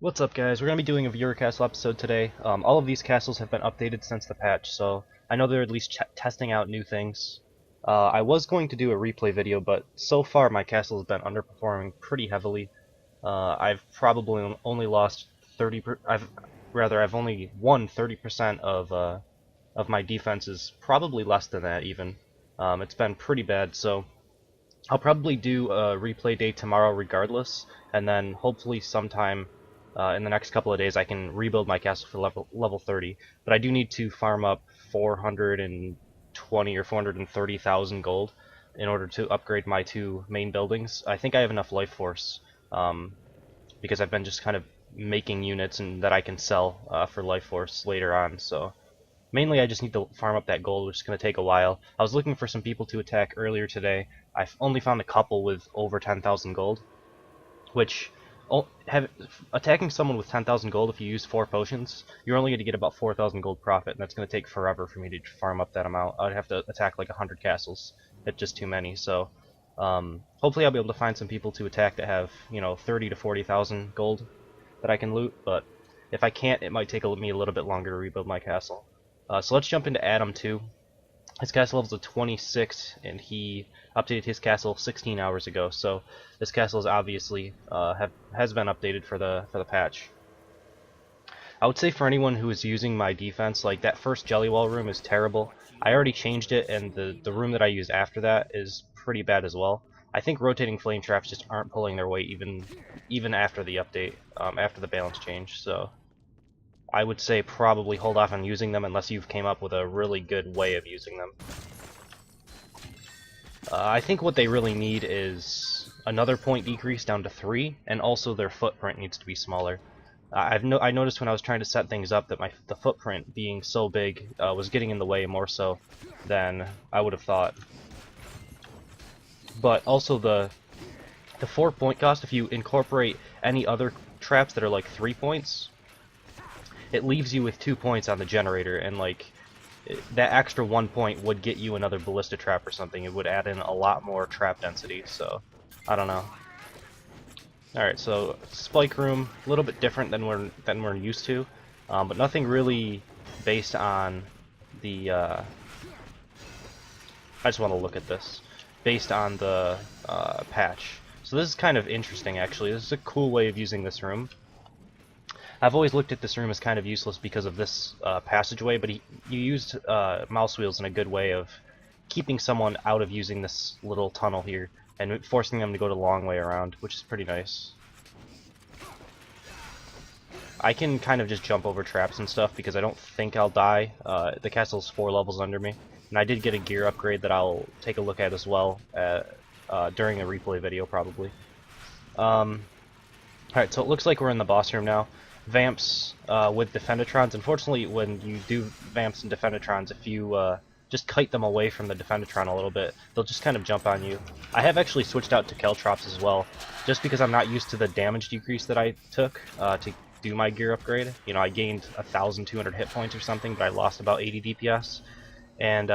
What's up, guys? We're going to be doing a viewer castle episode today. All of these castles have been updated since the patch, so I know they're at least testing out new things. I was going to do a replay video, but so far my castle has been underperforming pretty heavily. I've probably only lost 30. I've only won 30% of my defenses, probably less than that even. It's been pretty bad, so I'll probably do a replay day tomorrow regardless, and then hopefully sometime in the next couple of days I can rebuild my castle for level 30. But I do need to farm up 420 or 430,000 gold in order to upgrade my two main buildings. I think I have enough life force because I've been just kind of making units and that I can sell for life force later on. So mainly I just need to farm up that gold, which is going to take a while. I was looking for some people to attack earlier today. I've only found a couple with over 10,000 gold, which attacking someone with 10,000 gold, if you use 4 potions, you're only going to get about 4,000 gold profit, and that's going to take forever for me to farm up that amount. I'd have to attack like 100 castles. It's just too many, so hopefully I'll be able to find some people to attack that have, 30 to 40,000 gold that I can loot, but if I can't, it might take me a little bit longer to rebuild my castle. So let's jump into Adam 2. His castle level's a 26, and he updated his castle 16 hours ago. So this castle is obviously has been updated for the patch. I would say for anyone who is using my defense, like that first jelly wall room is terrible. I already changed it, and the room that I use after that is pretty bad as well. I think rotating flame traps just aren't pulling their weight even after the update, after the balance change. So I would say probably hold off on using them unless you've came up with a really good way of using them. I think what they really need is another point decrease down to 3, and also their footprint needs to be smaller. I noticed when I was trying to set things up that the footprint being so big was getting in the way more so than I would have thought. But also the 4-point cost, if you incorporate any other traps that are like 3 points, it leaves you with 2 points on the generator, and like that extra 1 point would get you another ballista trap or something. It would add in a lot more trap density, so I don't know. Alright, so spike room, a little bit different than we're used to, but nothing really based on the I just want to look at this based on the patch. So this is kind of interesting, actually. This is a cool way of using this room. I've always looked at this room as kind of useless because of this passageway, but you used mouse wheels in a good way of keeping someone out of using this little tunnel here and forcing them to go the long way around, which is pretty nice. I can kind of just jump over traps and stuff because I don't think I'll die. The castle's 4 levels under me, and I did get a gear upgrade that I'll take a look at as well during a replay video probably. Alright, so it looks like we're in the boss room now. Vamps with Defendatrons. Unfortunately, when you do Vamps and Defendatrons, if you just kite them away from the Defendatron a little bit, they'll just kind of jump on you. I have actually switched out to Caltrops as well, just because I'm not used to the damage decrease that I took to do my gear upgrade. You know, I gained 1,200 hit points or something, but I lost about 80 DPS. And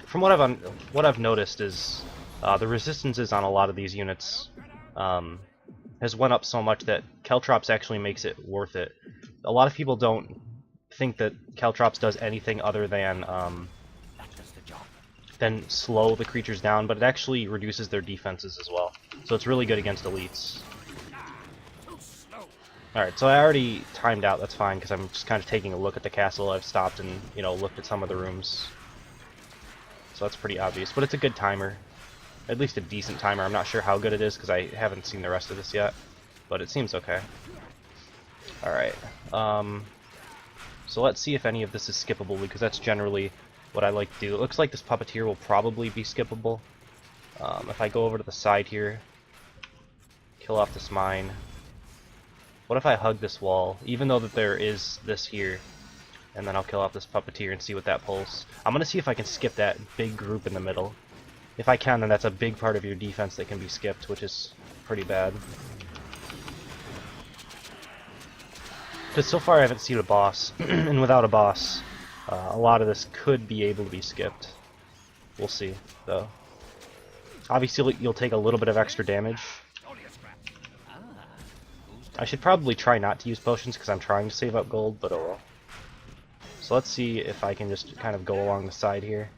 from what I've noticed is the resistances on a lot of these units has went up so much that Caltrops actually makes it worth it. A lot of people don't think that Caltrops does anything other than slow the creatures down, but it actually reduces their defenses as well. So it's really good against elites. Alright, so I already timed out, that's fine, because I'm just kind of taking a look at the castle. I've stopped and, looked at some of the rooms. So that's pretty obvious, but it's a good timer. At least a decent timer. I'm not sure how good it is because I haven't seen the rest of this yet, but it seems okay. Alright, so let's see if any of this is skippable, because that's generally what I like to do. It looks like this puppeteer will probably be skippable. If I go over to the side here, kill off this mine. What if I hug this wall, even though that there is this here, and then I'll kill off this puppeteer and see what that pulls. I'm gonna see if I can skip that big group in the middle. If I can, then that's a big part of your defense that can be skipped, which is pretty bad. Because so far I haven't seen a boss, and without a boss, a lot of this could be able to be skipped. We'll see, though. Obviously, you'll take a little bit of extra damage. I should probably try not to use potions because I'm trying to save up gold, but oh well. So let's see if I can just kind of go along the side here.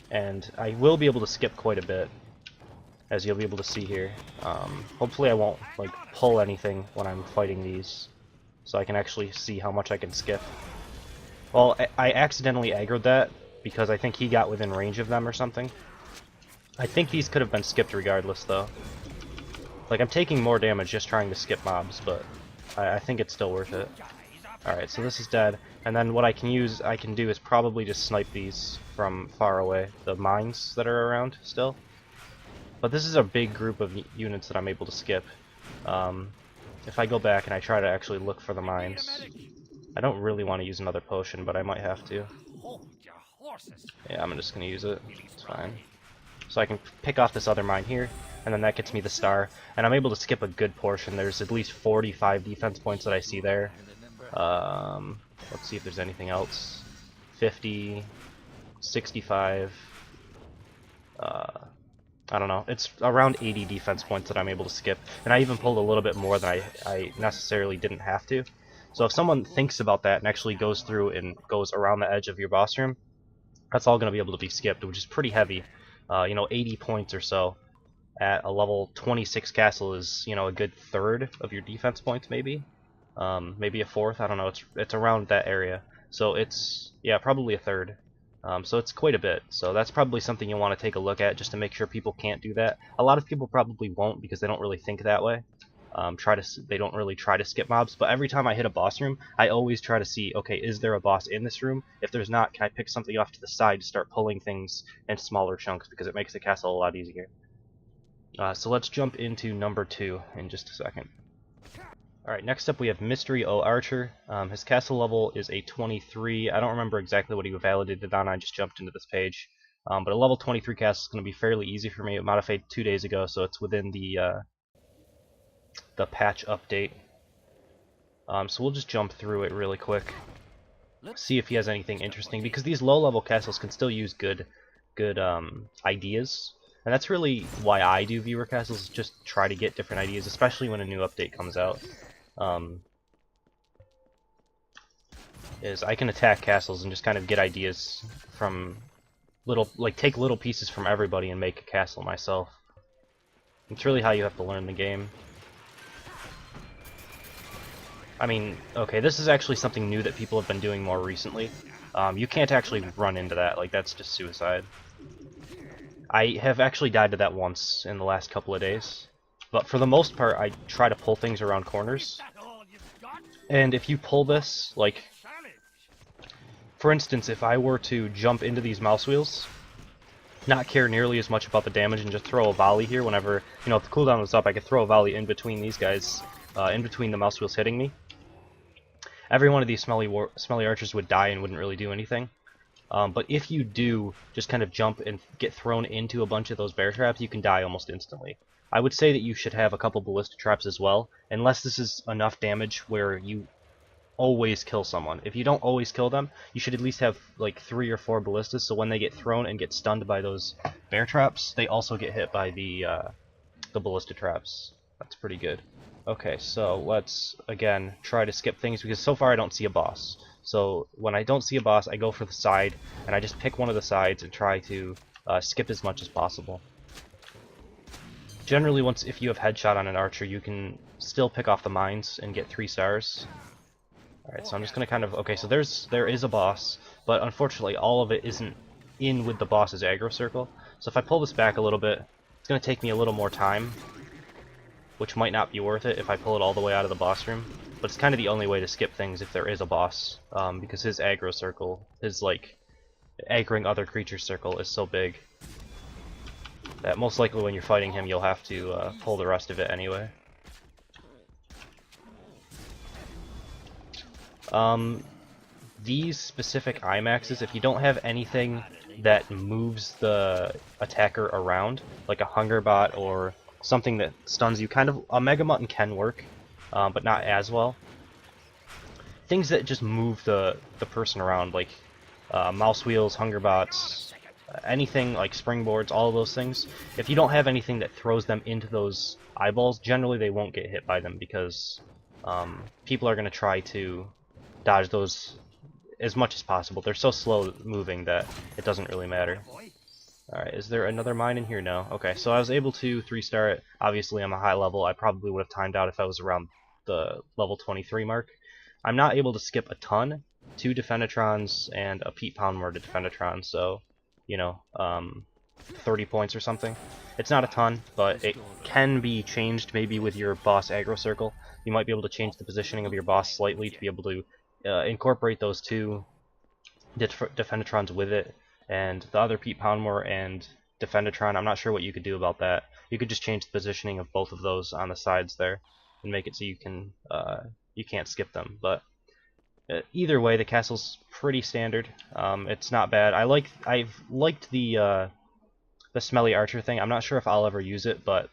And I will be able to skip quite a bit, as you'll be able to see here. Hopefully I won't like pull anything when I'm fighting these, so I can actually see how much I can skip. Well, I accidentally aggroed that because I think he got within range of them or something. I think these could have been skipped regardless, though. Like, I'm taking more damage just trying to skip mobs, but I think it's still worth it. Alright, so this is dead. And then what I can do is probably just snipe these from far away, the mines that are around still. But this is a big group of units that I'm able to skip. If I go back and I try to actually look for the mines, I don't really want to use another potion, but I might have to. Yeah, I'm just going to use it. It's fine. So I can pick off this other mine here, and then that gets me the star. And I'm able to skip a good portion. There's at least 45 defense points that I see there. Let's see if there's anything else. 50, 65, I don't know. It's around 80 defense points that I'm able to skip, and I even pulled a little bit more than I necessarily didn't have to. So if someone thinks about that and actually goes through and goes around the edge of your boss room, that's all going to be able to be skipped, which is pretty heavy. 80 points or so at a level 26 castle is, a good third of your defense points, maybe. Maybe a fourth, I don't know, it's around that area. So it's, yeah, probably a third. So it's quite a bit. So that's probably something you'll want to take a look at just to make sure people can't do that. A lot of people probably won't because they don't really think that way. They don't really try to skip mobs, but every time I hit a boss room, I always try to see, okay, is there a boss in this room? If there's not, can I pick something off to the side to start pulling things in smaller chunks because it makes the castle a lot easier. So let's jump into number 2 in just a second. Alright, next up we have MisteryoArcher. His castle level is a 23. I don't remember exactly what he validated on, I just jumped into this page. But a level 23 castle is going to be fairly easy for me. It modified 2 days ago, so it's within the patch update. So we'll just jump through it really quick. See if he has anything interesting, because these low-level castles can still use good ideas. And that's really why I do viewer castles, just try to get different ideas, especially when a new update comes out. Is I can attack castles and just kind of get ideas from take little pieces from everybody and make a castle myself. It's really how you have to learn the game. I mean, okay, this is actually something new that people have been doing more recently. You can't actually run into that, like that's just suicide. I have actually died to that once in the last couple of days. But for the most part, I try to pull things around corners. And if you pull this, like, for instance, if I were to jump into these mouse wheels, not care nearly as much about the damage and just throw a volley here whenever, if the cooldown was up, I could throw a volley in between these guys, in between the mouse wheels hitting me. Every one of these smelly archers would die and wouldn't really do anything. But if you do just kind of jump and get thrown into a bunch of those bear traps, you can die almost instantly. I would say that you should have a couple ballista traps as well, unless this is enough damage where you always kill someone. If you don't always kill them, you should at least have like 3 or 4 ballistas, so when they get thrown and get stunned by those bear traps, they also get hit by the ballista traps. That's pretty good. Okay, so let's, again, try to skip things, because so far I don't see a boss. So when I don't see a boss, I go for the side, and I just pick one of the sides and try to skip as much as possible. Generally, if you have headshot on an archer, you can still pick off the mines and get 3 stars. Alright, so I'm just going to kind of... Okay, so there is a boss, but unfortunately all of it isn't in with the boss's aggro circle. So if I pull this back a little bit, it's going to take me a little more time, which might not be worth it if I pull it all the way out of the boss room. But it's kind of the only way to skip things if there is a boss, because his aggro circle, his, aggroing other creatures circle is so big that most likely when you're fighting him, you'll have to pull the rest of it anyway. These specific IMAXs, if you don't have anything that moves the attacker around, like a hunger bot or something that stuns you, a Mega Mutton can work, but not as well. Things that just move the person around, like mouse wheels, hunger bots, anything like springboards, all of those things. If you don't have anything that throws them into those eyeballs, generally they won't get hit by them because people are going to try to dodge those as much as possible. They're so slow moving that it doesn't really matter. Alright, is there another mine in here? No. Okay, so I was able to 3-star it. Obviously, I'm a high level. I probably would have timed out if I was around the level 23 mark. I'm not able to skip a ton. 2 Defenetrons and a Pete Poundmore to Defenetron, so, you know, 30 points or something. It's not a ton, but it can be changed maybe with your boss aggro circle. You might be able to change the positioning of your boss slightly to be able to incorporate those 2 Defenetrons with it, and the other Pete Poundmore and Defenetron. I'm not sure what you could do about that. You could just change the positioning of both of those on the sides there and make it so you can't skip them. But either way, the castle's pretty standard. It's not bad. I've liked the Smelly Archer thing. I'm not sure if I'll ever use it, but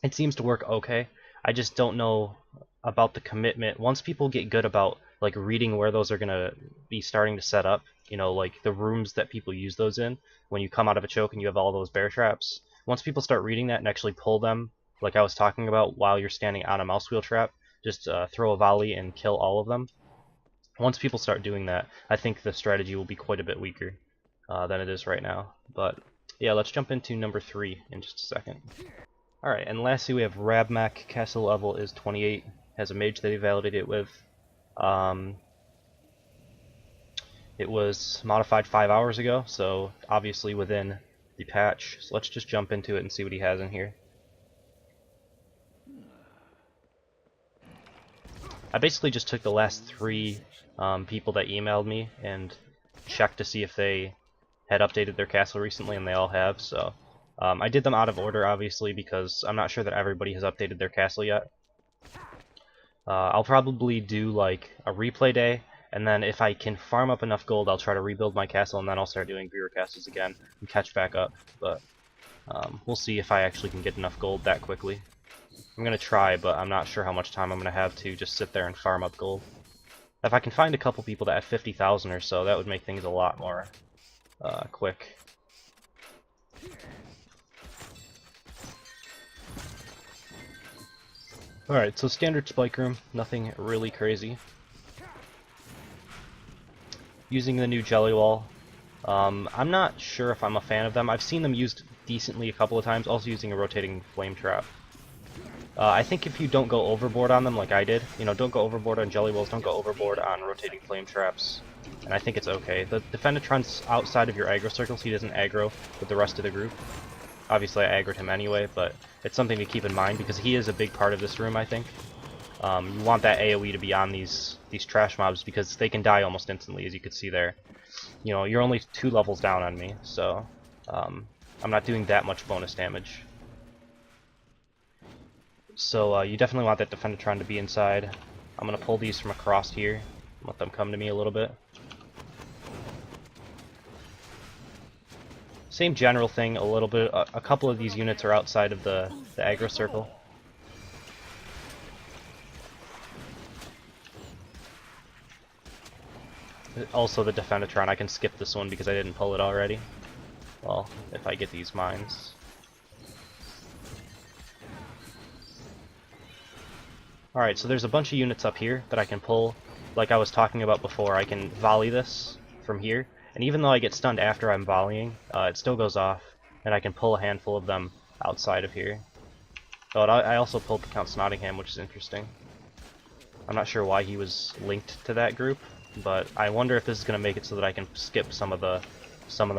it seems to work okay. I just don't know about the commitment. Once people get good about like reading where those are gonna be starting to set up, you know, like the rooms that people use those in when you come out of a choke and you have all those bear traps. Once people start reading that and actually pull them, like I was talking about, while you're standing on a mouse wheel trap, just throw a volley and kill all of them. Once people start doing that, I think the strategy will be quite a bit weaker than it is right now. But yeah, let's jump into number 3 in just a second. Alright, and lastly we have RABmeck. Castle level is 28, has a mage that he validated it with. It was modified 5 hours ago, so obviously within the patch. So let's just jump into it and see what he has in here. I basically just took the last 3 people that emailed me and checked to see if they had updated their castle recently, and they all have. So I did them out of order, obviously, because I'm not sure that everybody has updated their castle yet. I'll probably do like a replay day, and then if I can farm up enough gold, I'll try to rebuild my castle, and then I'll start doing viewer castles again and catch back up. But we'll see if I actually can get enough gold that quickly. I'm going to try, but I'm not sure how much time I'm going to have to just sit there and farm up gold. If I can find a couple people that have 50,000 or so, that would make things a lot more quick. Alright, so standard spike room, nothing really crazy. Using the new jelly wall. I'm not sure if I'm a fan of them. I've seen them used decently a couple of times, also using a rotating flame trap. I think if you don't go overboard on them like I did, you know, don't go overboard on jelly walls, don't go overboard on rotating flame traps, and I think it's okay. The Defenetron's outside of your aggro circles, he doesn't aggro with the rest of the group. Obviously I aggroed him anyway, but it's something to keep in mind because he is a big part of this room, I think. You want that AoE to be on these trash mobs because they can die almost instantly, as you can see there. You know, you're only 2 levels down on me, so I'm not doing that much bonus damage. So you definitely want that Defenetron to be inside. I'm going to pull these from across here, let them come to me a little bit. Same general thing, a little bit. A couple of these units are outside of the aggro circle. Also the Defenetron, I can skip this one because I didn't pull it already. Well, if I get these mines. Alright, so there's a bunch of units up here that I can pull. Like I was talking about before, I can volley this from here. And even though I get stunned after I'm volleying, it still goes off. And I can pull a handful of them outside of here. But I also pulled the Count Snottingham, which is interesting. I'm not sure why he was linked to that group, but I wonder if this is going to make it so that I can skip some of the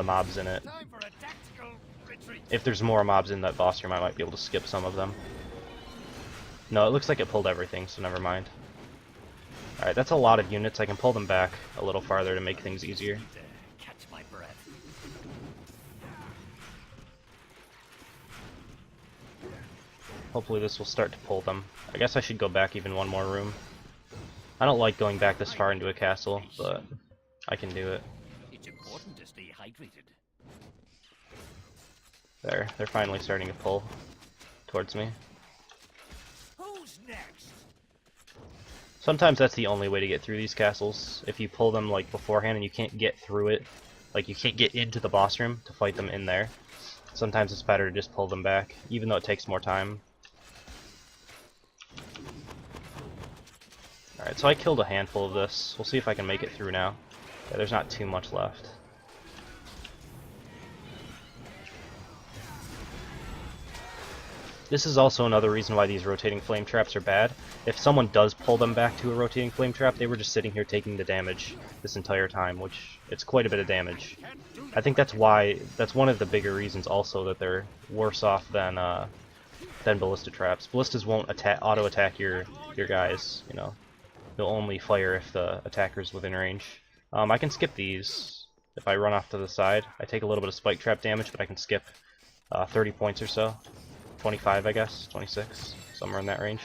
mobs in it. If there's more mobs in that boss room, I might be able to skip some of them. No, it looks like it pulled everything, so never mind. Alright, that's a lot of units. I can pull them back a little farther to make things easier. Hopefully this will start to pull them. I guess I should go back even one more room. I don't like going back this far into a castle, but I can do it. It's important to stay hydrated. There, they're finally starting to pull towards me. Who's next? Sometimes that's the only way to get through these castles. If you pull them like beforehand and you can't get through it, like you can't get into the boss room to fight them in there, sometimes it's better to just pull them back, even though it takes more time. Alright, so I killed a handful of this. We'll see if I can make it through now. Yeah, there's not too much left. This is also another reason why these rotating flame traps are bad. If someone does pull them back to a rotating flame trap, they were just sitting here taking the damage this entire time, which it's quite a bit of damage. I think that's one of the bigger reasons also that they're worse off than ballista traps. Ballistas won't auto attack your guys, you know. They'll only fire if the attacker's within range. I can skip these if I run off to the side. I take a little bit of spike trap damage, but I can skip 30 points or so. 25, I guess, 26, somewhere in that range.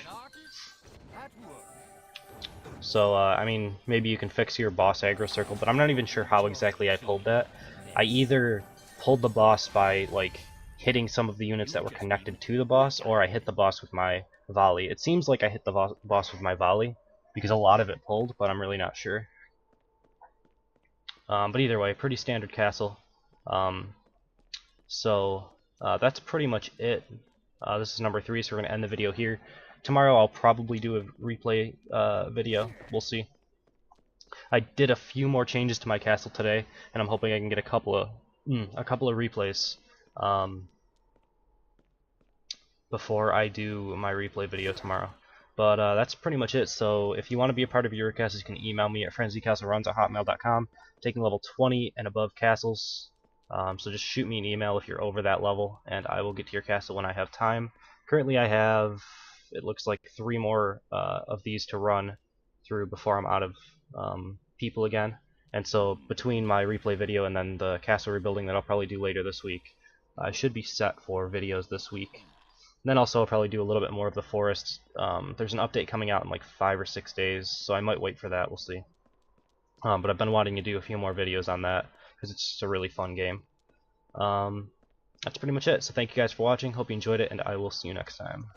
So, I mean, maybe you can fix your boss aggro circle, but I'm not even sure how exactly I pulled that. I either pulled the boss by, like, hitting some of the units that were connected to the boss, or I hit the boss with my volley. It seems like I hit the boss with my volley, because a lot of it pulled, but I'm really not sure. But either way, pretty standard castle. That's pretty much it. This is number 3, so we're going to end the video here. Tomorrow I'll probably do a replay video. We'll see. I did a few more changes to my castle today, and I'm hoping I can get a couple of replays before I do my replay video tomorrow. But that's pretty much it. So if you want to be a part of your castles, you can email me at frenzycastleruns@hotmail.com. Taking level 20 and above castles. So just shoot me an email if you're over that level, and I will get to your castle when I have time. Currently I have, it looks like 3 more of these to run through before I'm out of people again. And so between my replay video and then the castle rebuilding that I'll probably do later this week, I should be set for videos this week. And then also I'll probably do a little bit more of the forest. There's an update coming out in like 5 or 6 days, so I might wait for that, we'll see. But I've been wanting to do a few more videos on that, because it's just a really fun game. That's pretty much it. So thank you guys for watching. Hope you enjoyed it, and I will see you next time.